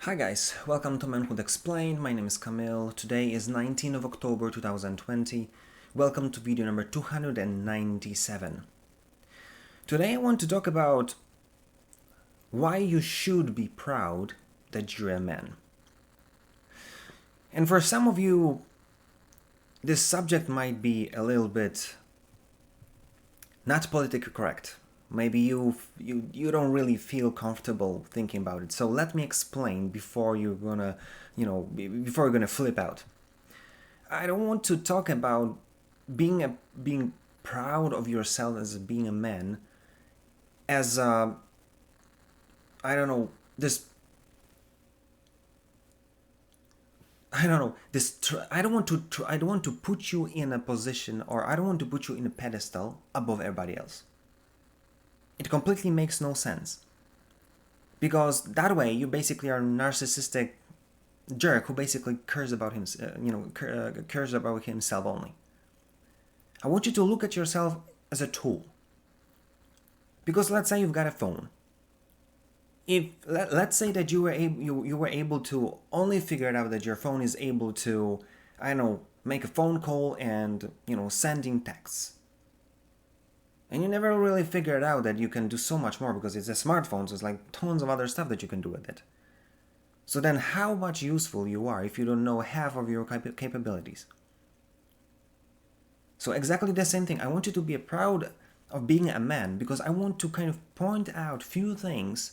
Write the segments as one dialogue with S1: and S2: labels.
S1: Hi guys, welcome to Manhood Explained. My name is Camille. Today is 19th of October 2020. Welcome to video number 297. Today I want to talk about why you should be proud that you're a man. And for some of you, this subject might be a little bit not politically correct. Maybe you don't really feel comfortable thinking about it. So let me explain before you're gonna, before you're gonna flip out. I don't want to talk about being proud of yourself as being a man as I don't know this I don't know this I don't want to put you in a position, or I don't want to put you in a pedestal above everybody else. It completely makes no sense. Because that way you basically are a narcissistic jerk who basically cares about cares about himself only. I want you to look at yourself as a tool. Because let's say you've got a phone. Let's say that you were able to only figure it out that your phone is able to, I don't know, make a phone call and sending texts. And you never really figured out that you can do so much more because it's a smartphone, so it's like tons of other stuff that you can do with it. So then how much useful you are if you don't know half of your capabilities? So exactly the same thing. I want you to be proud of being a man because I want to kind of point out few things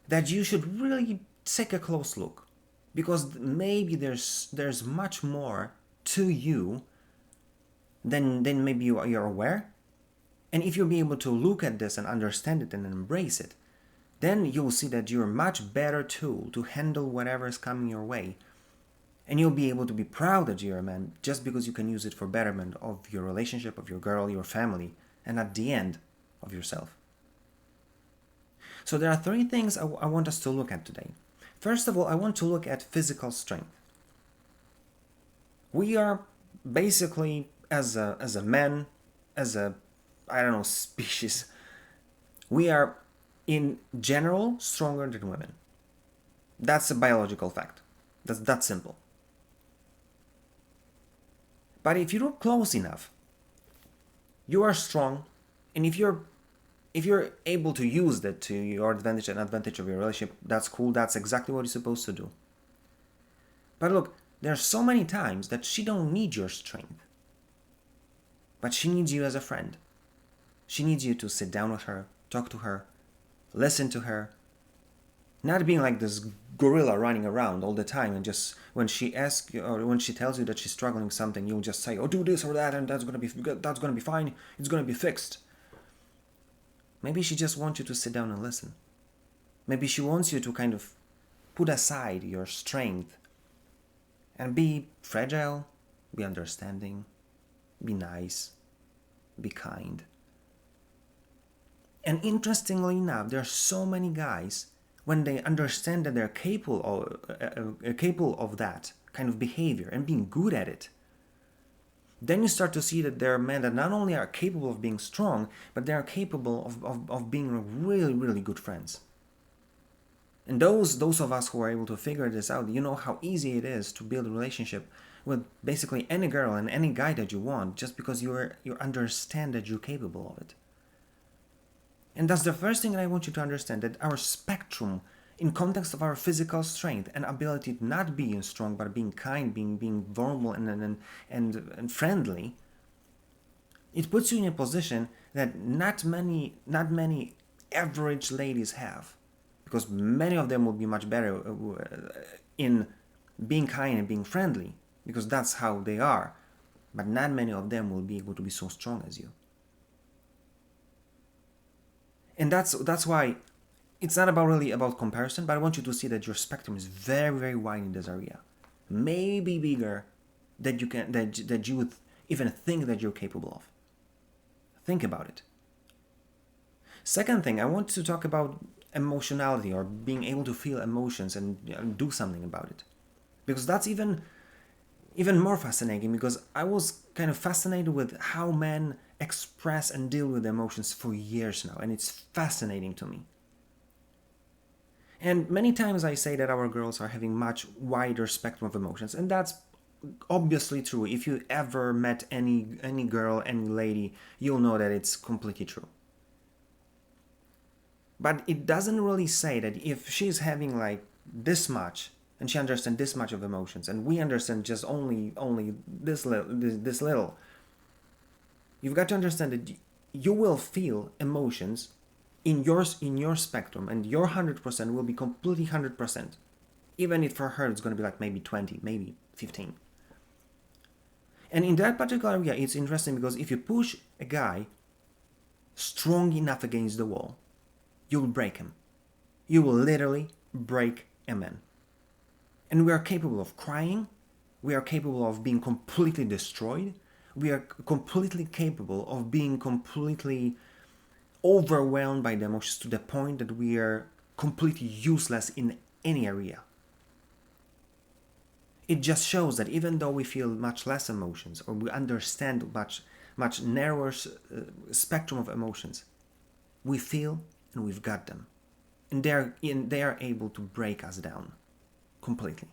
S1: that you should really take a close look. Because maybe there's much more to you than maybe you're aware. And if you'll be able to look at this and understand it and embrace it, then you'll see that you're a much better tool to handle whatever is coming your way. And you'll be able to be proud that you're a man just because you can use it for betterment of your relationship, of your girl, your family, and at the end, of yourself. So there are three things I want us to look at today. First of all, I want to look at physical strength. We are basically, as a man, as a species, we are in general stronger than women. That's a biological fact. That's that simple. But if you look close enough, you are strong, and if you're able to use that to your advantage and advantage of your relationship, that's cool. That's exactly what you're supposed to do. But look, there are so many times that she don't need your strength, but she needs you as a friend. She needs you to sit down with her, talk to her, listen to her. Not being like this gorilla running around all the time and just when she asks you or when she tells you that she's struggling with something, you'll just say, "Oh, do this or that, and that's gonna be fine. It's gonna be fixed." Maybe she just wants you to sit down and listen. Maybe she wants you to kind of put aside your strength and be fragile, be understanding, be nice, be kind. And interestingly enough, there are so many guys, when they understand that they're capable of that kind of behavior and being good at it, then you start to see that there are men that not only are capable of being strong, but they are capable of being really, really good friends. And those of us who are able to figure this out, you know how easy it is to build a relationship with basically any girl and any guy that you want, just because you understand that you're capable of it. And that's the first thing that I want you to understand, that our spectrum, in context of our physical strength and ability to not being strong, but being kind, being vulnerable and friendly, it puts you in a position that not many average ladies have. Because many of them will be much better in being kind and being friendly, because that's how they are. But not many of them will be able to be so strong as you. And that's why it's not really about comparison, but I want you to see that your spectrum is very, very wide in this area. Maybe bigger than you would even think that you're capable of. Think about it. Second thing, I want to talk about emotionality, or being able to feel emotions and do something about it. Because that's even more fascinating, because I was kind of fascinated with how men express and deal with emotions for years now, and it's fascinating to me. And many times I say that our girls are having much wider spectrum of emotions, and that's obviously true. If you ever met any girl, any lady, you'll know that it's completely true. But it doesn't really say that if she's having like this much and she understands this much of emotions and we understand just only this little, you've got to understand that you will feel emotions in your spectrum, and your 100% will be completely 100%, even if for her it's going to be like maybe 20, maybe 15. And in that particular area, it's interesting because if you push a guy strong enough against the wall, you will break him. You will literally break a man. And we are capable of crying. We are capable of being completely destroyed. We are completely capable of being completely overwhelmed by the emotions to the point that we are completely useless in any area. It just shows that even though we feel much less emotions, or we understand much narrower spectrum of emotions, we feel and we've got them. And they are able to break us down completely.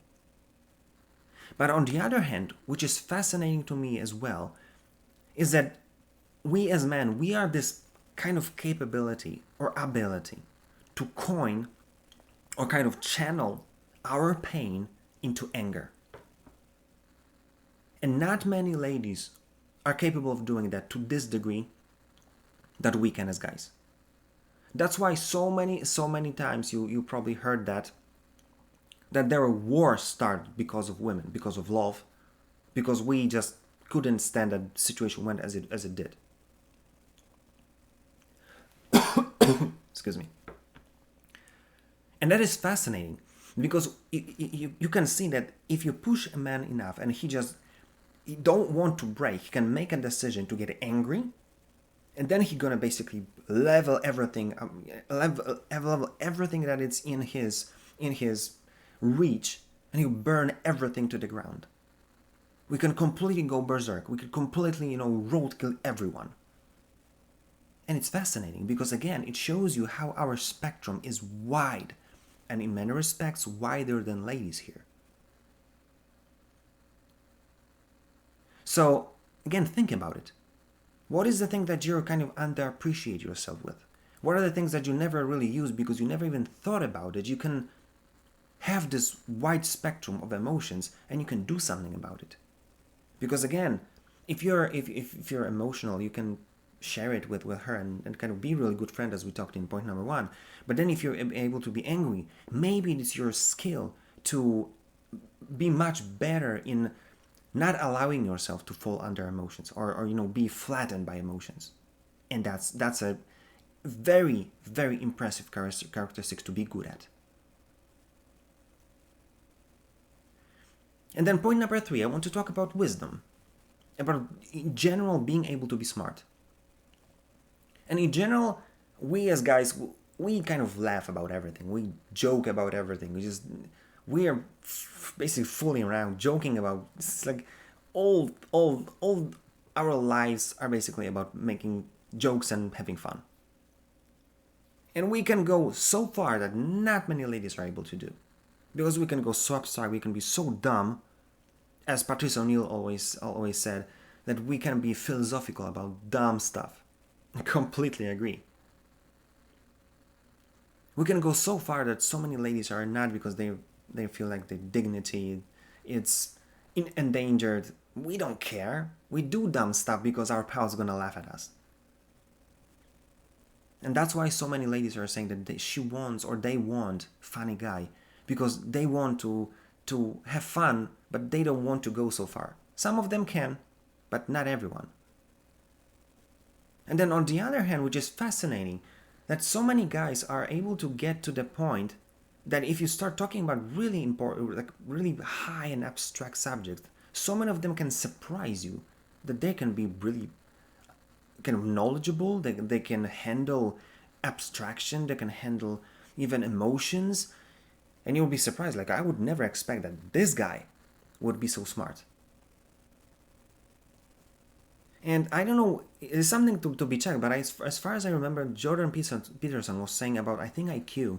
S1: But on the other hand, which is fascinating to me as well, is that we as men, we are this kind of capability or ability to coin or kind of channel our pain into anger. And not many ladies are capable of doing that to this degree that we can as guys. That's why so many times you probably heard that there were wars started because of women, because of love, because we just couldn't stand that situation went as it did. Excuse me. And that is fascinating because you can see that if you push a man enough and he don't want to break, he can make a decision to get angry, and then he's gonna basically level everything, level everything that is in his reach, and he'll burn everything to the ground. We can completely go berserk. We can completely, roadkill everyone. And it's fascinating because, again, it shows you how our spectrum is wide, and in many respects wider than ladies here. So, again, think about it. What is the thing that you're kind of underappreciate yourself with? What are the things that you never really use because you never even thought about it? You can have this wide spectrum of emotions and you can do something about it. Because again, if you're emotional, you can share it with her and kind of be a really good friend, as we talked in point number 1. But then if you're able to be angry, maybe it's your skill to be much better in not allowing yourself to fall under emotions or be flattened by emotions. And that's a very, very impressive characteristic to be good at. And then point number 3, I want to talk about wisdom, about in general being able to be smart. And in general, we as guys, we kind of laugh about everything. We joke about everything. We are basically fooling around, joking about. It's like all our lives are basically about making jokes and having fun. And we can go so far that not many ladies are able to do. Because we can go so abstract, we can be so dumb, as Patrice O'Neill always said, that we can be philosophical about dumb stuff. I completely agree. We can go so far that so many ladies are not because they feel like their dignity it's endangered. We don't care. We do dumb stuff because our pal's gonna laugh at us. And that's why so many ladies are saying that they want funny guy because they want to have fun, but they don't want to go so far. Some of them can, but not everyone. And then on the other hand, which is fascinating, that so many guys are able to get to the point that if you start talking about really important, like really high and abstract subjects, so many of them can surprise you that they can be really kind of knowledgeable, they can handle abstraction, they can handle even emotions, and you'll be surprised. Like, I would never expect that this guy would be so smart. And I don't know, it's something to be checked, but as far as I remember, Jordan Peterson was saying about, I think, IQ.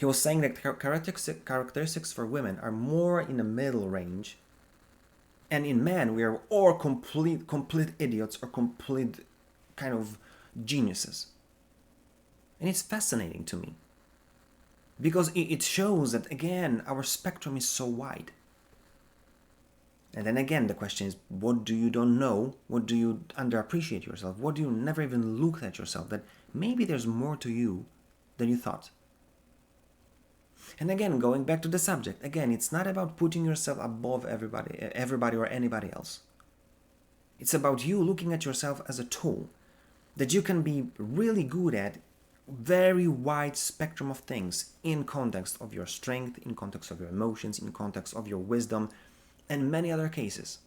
S1: He was saying that characteristics for women are more in the middle range, and in men we are or complete idiots or complete kind of geniuses. And it's fascinating to me because it shows that, again, our spectrum is so wide. And then again, the question is, what do you don't know? What do you underappreciate yourself? What do you never even look at yourself? That maybe there's more to you than you thought. And again, going back to the subject, again, it's not about putting yourself above everybody or anybody else. It's about you looking at yourself as a tool that you can be really good at very wide spectrum of things in context of your strength, in context of your emotions, in context of your wisdom, and many other cases.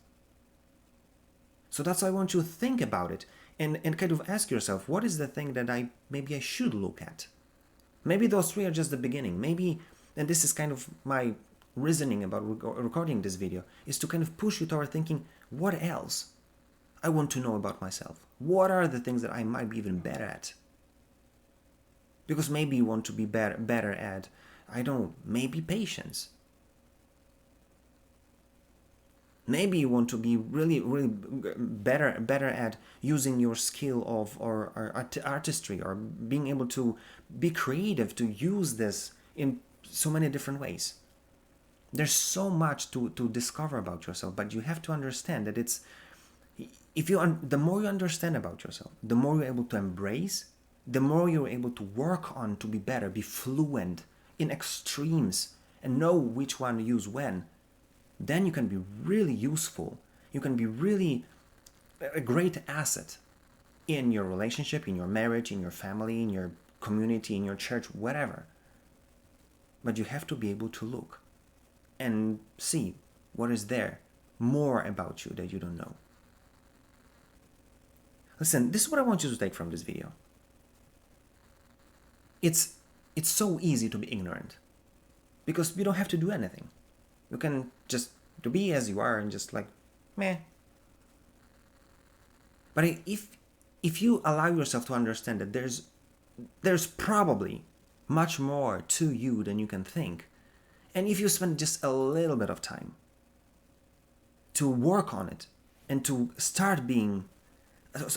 S1: So that's why I want you to think about it and kind of ask yourself, what is the thing that maybe I should look at? Maybe those three are just the beginning. Maybe, and this is kind of my reasoning about recording this video, is to kind of push you toward thinking, what else I want to know about myself? What are the things that I might be even better at? Because maybe you want to be better at, I don't know, maybe patience. Maybe you want to be really better at using your skill of or artistry, or being able to be creative, to use this in so many different ways. There's so much to discover about yourself, but you have to understand that it's, the more you understand about yourself, the more you're able to embrace, the more you're able to work on to be better, be fluent in extremes, and know which one to use when. Then you can be really useful. You can be really a great asset in your relationship, in your marriage, in your family, in your community, in your church, whatever. But you have to be able to look and see what is there more about you that you don't know. Listen, this is what I want you to take from this video. It's so easy to be ignorant because you don't have to do anything. You can just to be as you are and just like, meh. But if you allow yourself to understand that there's probably much more to you than you can think, and if you spend just a little bit of time to work on it and to start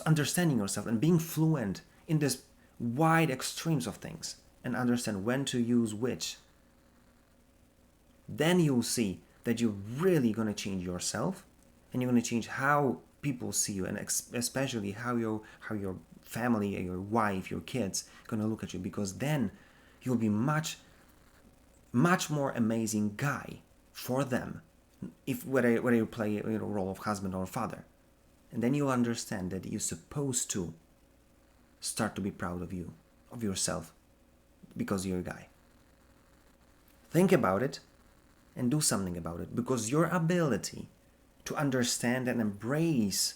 S1: understanding yourself and being fluent in this wide extremes of things and understand when to use which, then you'll see that you're really going to change yourself, and you're going to change how people see you, and especially how your family, your wife, your kids are going to look at you, because then you'll be much more amazing guy for them, whether you play a role of husband or father. And then you'll understand that you're supposed to start to be proud of you, of yourself, because you're a guy. Think about it and do something about it, because your ability to understand and embrace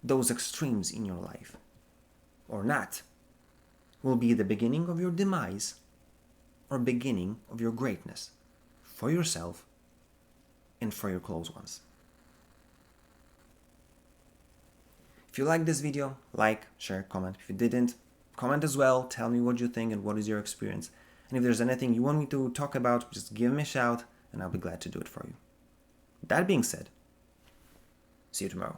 S1: those extremes in your life, or not, will be the beginning of your demise or beginning of your greatness for yourself and for your close ones. If you like this video, like, share, comment. If you didn't, comment as well. Tell me what you think and what is your experience. And if there's anything you want me to talk about, just give me a shout and I'll be glad to do it for you. That being said, see you tomorrow.